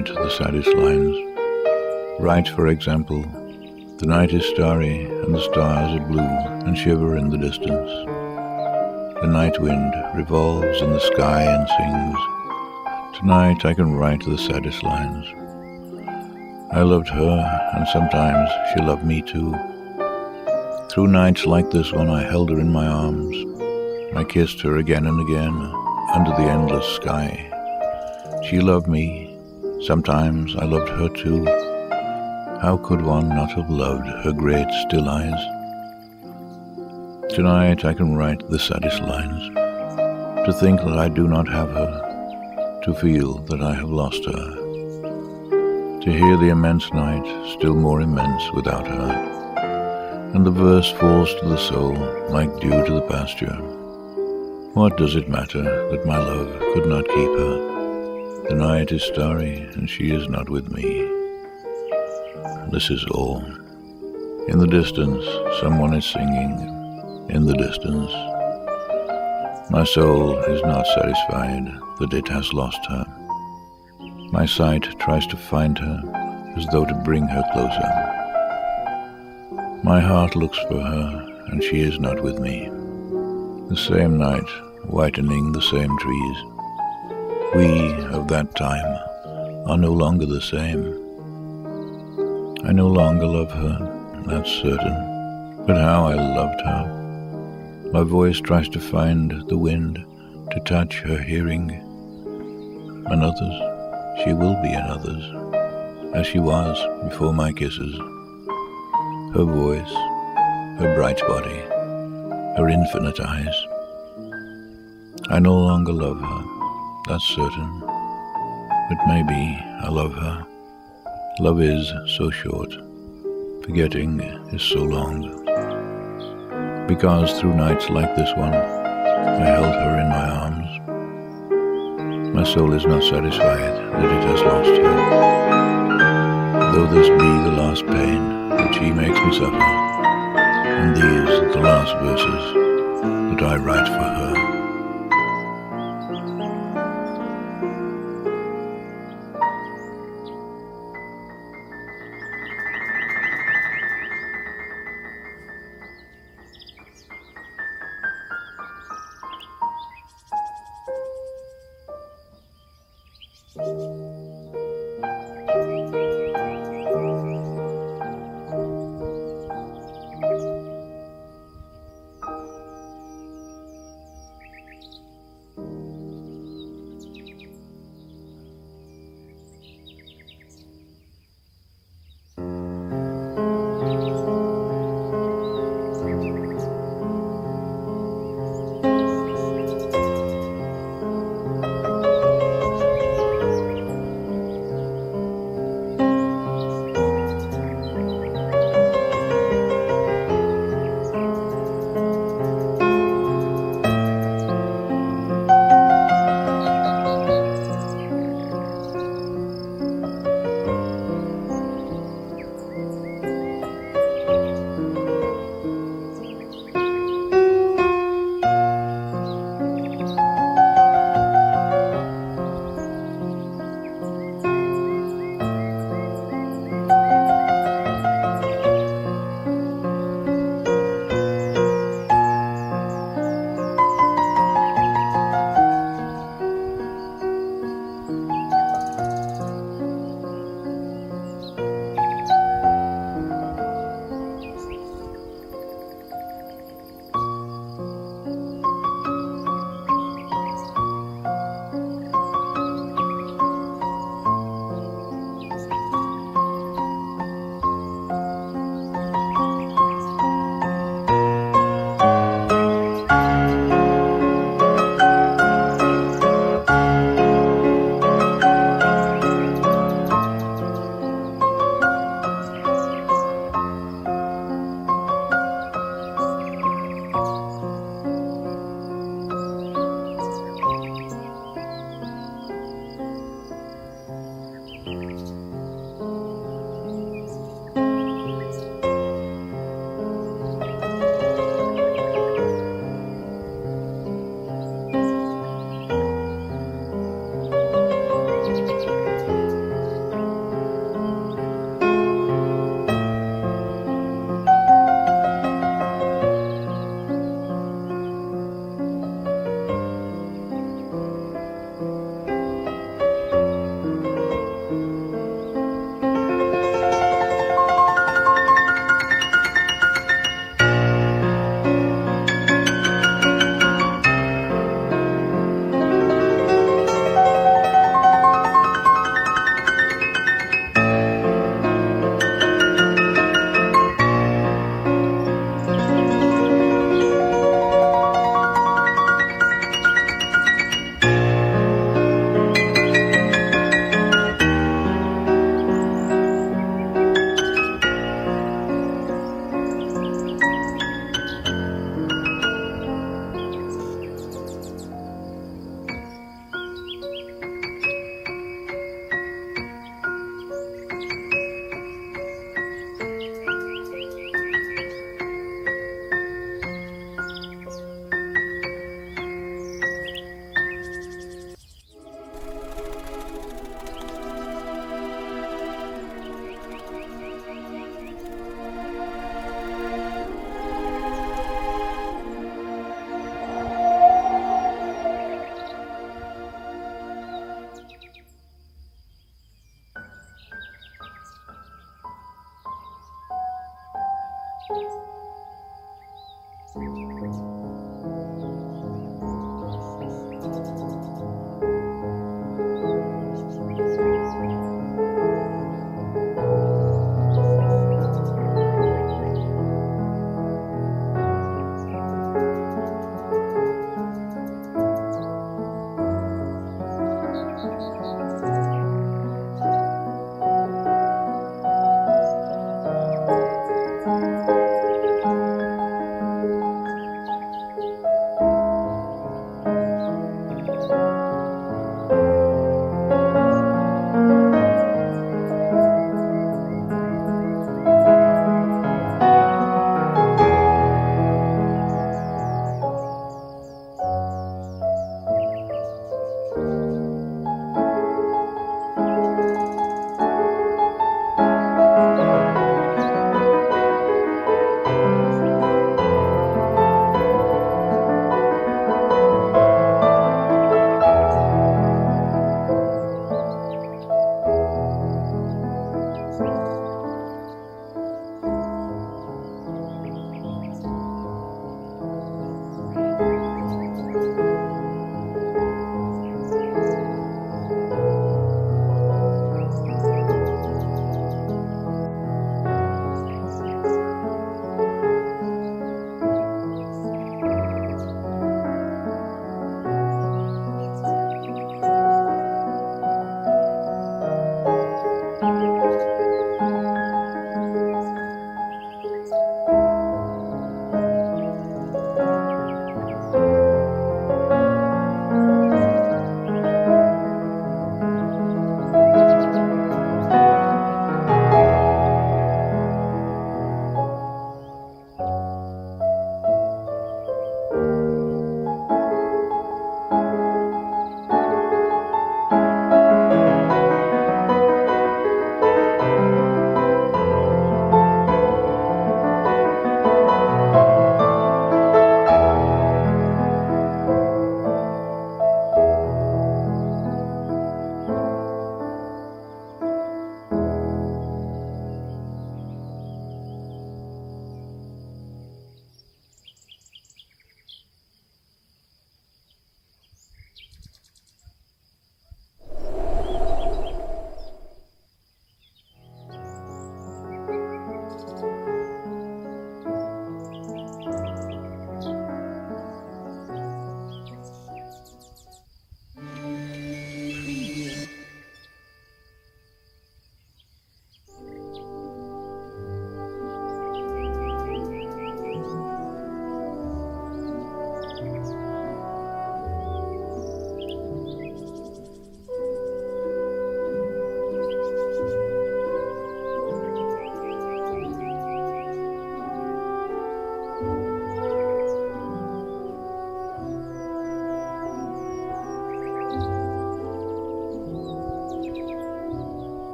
write the saddest lines. Write, for example, the night is starry and the stars are blue and shiver in the distance. The night wind revolves in the sky and sings. Tonight I can write the saddest lines. I loved her, and sometimes she loved me too. Through nights like this one I held her in my arms. I kissed her again and again under the endless sky. She loved me. Sometimes I loved her too. How could one not have loved her great still eyes? Tonight I can write the saddest lines. To think that I do not have her. To feel that I have lost her. To hear the immense night still more immense without her. And the verse falls to the soul like dew to the pasture. What does it matter that my love could not keep her? The night is starry and she is not with me. This is all. In the distance, someone is singing. In the distance. My soul is not satisfied that it has lost her. My sight tries to find her as though to bring her closer. My heart looks for her, and she is not with me. The same night, whitening the same trees. We of that time are no longer the same. I no longer love her, that's certain, but how I loved her. My voice tries to find the wind, to touch her hearing. Another's, she will be another's, as she was before my kisses. Her voice, her bright body, her infinite eyes. I no longer love her, that's certain, but maybe I love her. Love is so short, forgetting is so long. Because through nights like this one, I held her in my arms. My soul is not satisfied that it has lost her. Though this be the last pain that she makes me suffer, and these the last verses that I write for her.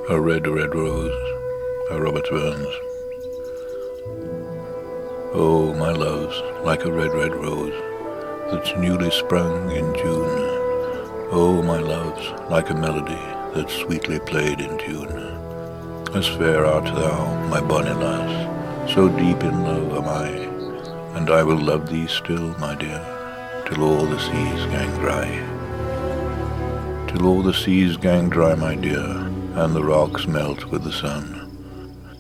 A Red, Red Rose by Robert Burns. Oh, my love's like a red, red rose that's newly sprung in June. Oh, my love's like a melody that's sweetly played in tune. As fair art thou, my bonny lass, so deep in love am I, and I will love thee still, my dear, till all the seas gang dry. Till all the seas gang dry, my dear, and the rocks melt with the sun,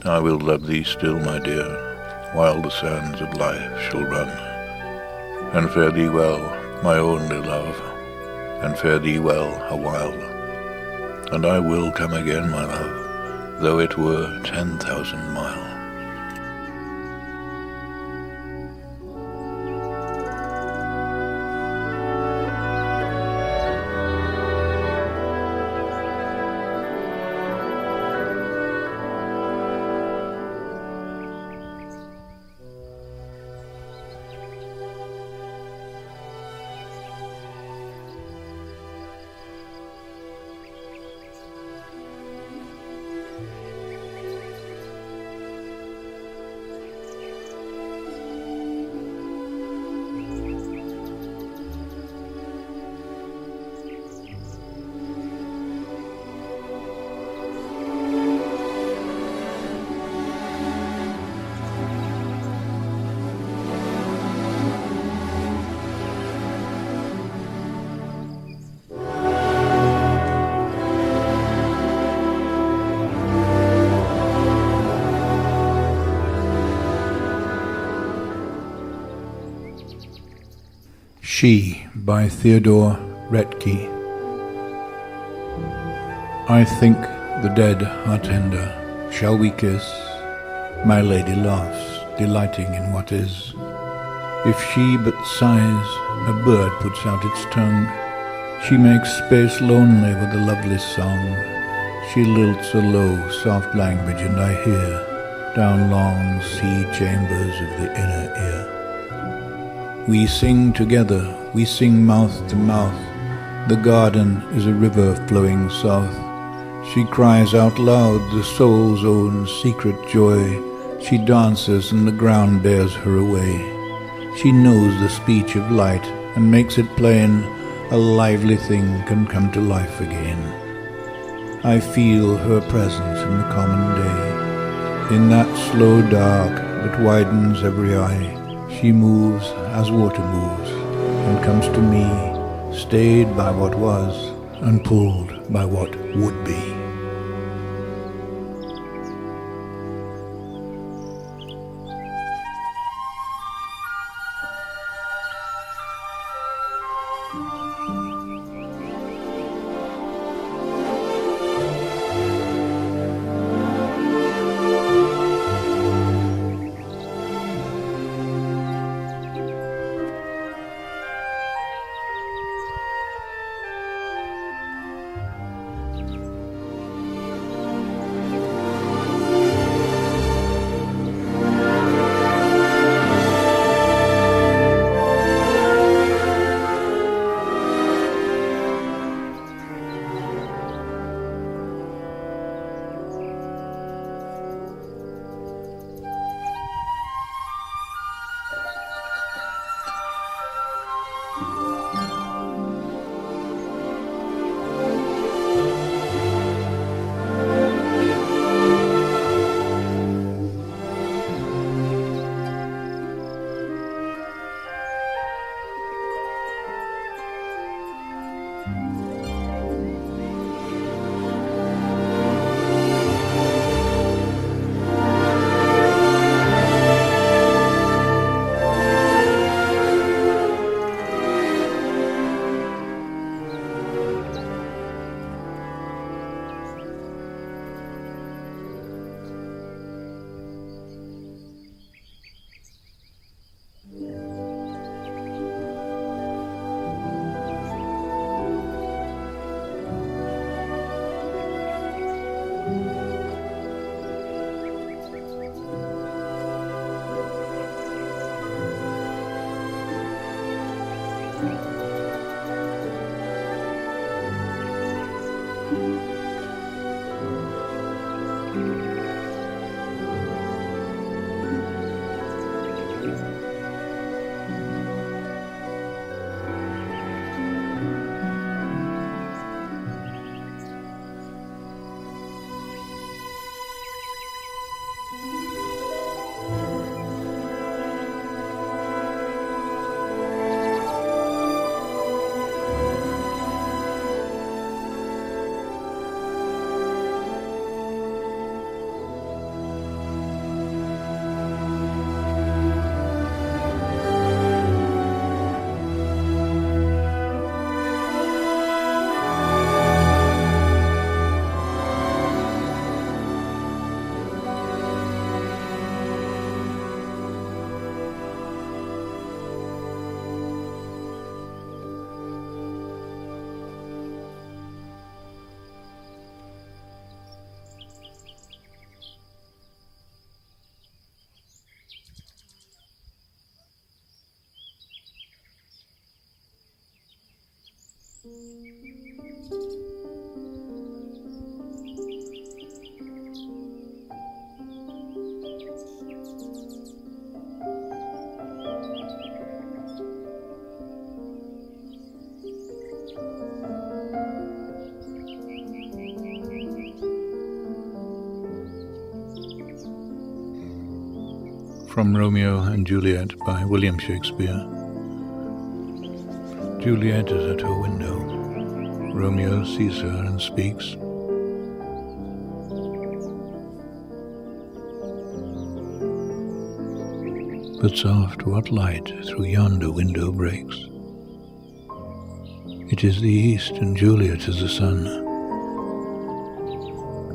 I will love thee still, my dear, while the sands of life shall run. And fare thee well, my only love, and fare thee well a while, and I will come again, my love, though it were 10,000 miles. She by Theodore Retke. I think the dead are tender. Shall we kiss? My lady laughs, delighting in what is. If she but sighs, a bird puts out its tongue. She makes space lonely with a lovely song. She lilts a low, soft language, and I hear down long sea chambers of the inner ear. We sing together, we sing mouth to mouth. The garden is a river flowing south. She cries out loud the soul's own secret joy. She dances and the ground bears her away. She knows the speech of light and makes it plain. A lively thing can come to life again. I feel her presence in the common day. In that slow dark that widens every eye, she moves as water moves and comes to me, stayed by what was and pulled by what would be. From Romeo and Juliet by William Shakespeare. Juliet is at her window. Romeo sees her and speaks. But soft, what light through yonder window breaks? It is the east, and Juliet is the sun.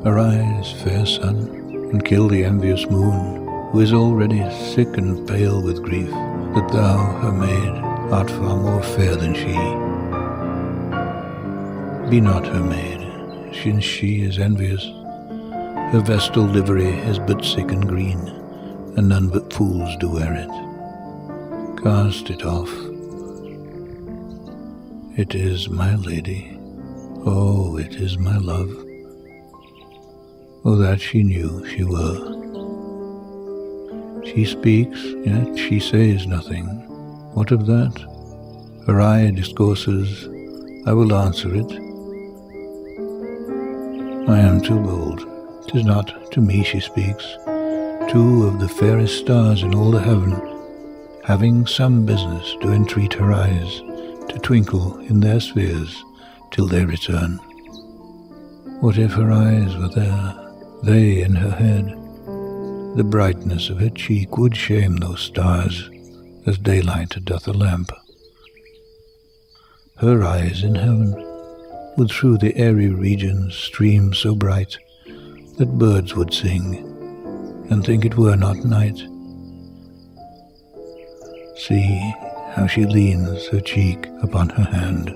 Arise, fair sun, and kill the envious moon, who is already sick and pale with grief, that thou, her maid, art far more fair than she. Be not her maid, since she is envious. Her vestal livery is but sick and green, and none but fools do wear it. Cast it off. It is my lady, oh, it is my love. Oh, that she knew she were. She speaks, yet she says nothing. What of that? Her eye discourses, I will answer it. I am too bold. 'Tis not to me she speaks. Two of the fairest stars in all the heaven, having some business, do entreat her eyes to twinkle in their spheres till they return. What if her eyes were there, they in her head? The brightness of her cheek would shame those stars, as daylight doth a lamp. Her eyes in heaven would through the airy regions stream so bright, that birds would sing, and think it were not night. See how she leans her cheek upon her hand.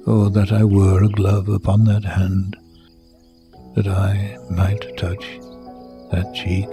Oh, that I were a glove upon that hand, that I might touch that cheek.